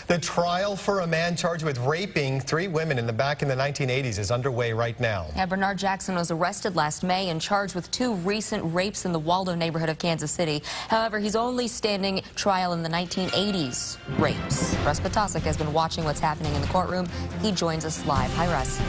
The trial for a man charged with raping 3 women in the 1980s is underway right now. Yeah, Bernard Jackson was arrested last May and charged with 2 recent rapes in the Waldo neighborhood of Kansas City. However, he's only standing trial in the 1980s rapes. Russ Potasic has been watching what's happening in the courtroom. He joins us live. Hi, Russ.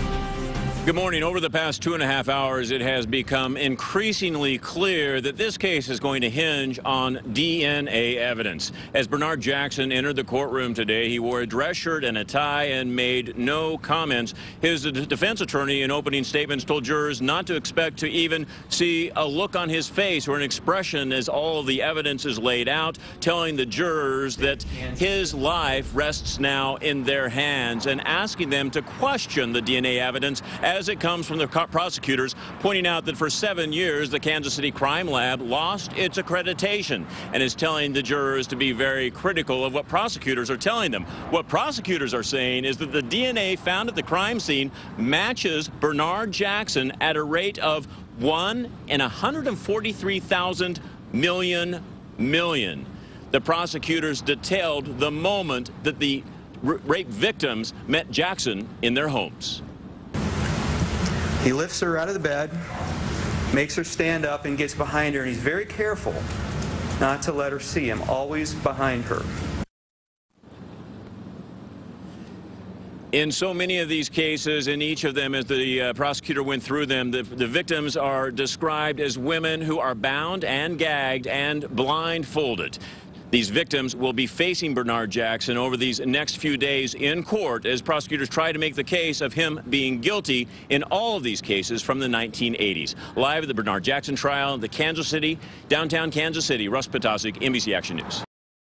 Good morning. Over the past 2.5 hours, it has become increasingly clear that this case is going to hinge on DNA evidence. As Bernard Jackson entered the courtroom today, he wore a dress shirt and a tie and made no comments. His defense attorney in opening statements told jurors not to expect to even see a look on his face or an expression as all the evidence is laid out, telling the jurors that his life rests now in their hands and asking them to question the DNA evidence as it comes from the prosecutors, pointing out that for 7 years the Kansas City Crime Lab lost its accreditation and is telling the jurors to be very critical of what prosecutors are telling them. What prosecutors are saying is that the DNA found at the crime scene matches Bernard Jackson at a rate of 1 in 143,000 million. The prosecutors detailed the moment that the rape victims met Jackson in their homes. He lifts her out of the bed, makes her stand up, and gets behind her, and he's very careful not to let her see him, always behind her. In so many of these cases, in each of them, as the prosecutor went through them, the victims are described as women who are bound and gagged and blindfolded. These victims will be facing Bernard Jackson over these next few days in court as prosecutors try to make the case of him being guilty in all of these cases from the 1980s. Live at the Bernard Jackson trial in the downtown Kansas City, Russ Potasic, NBC Action News.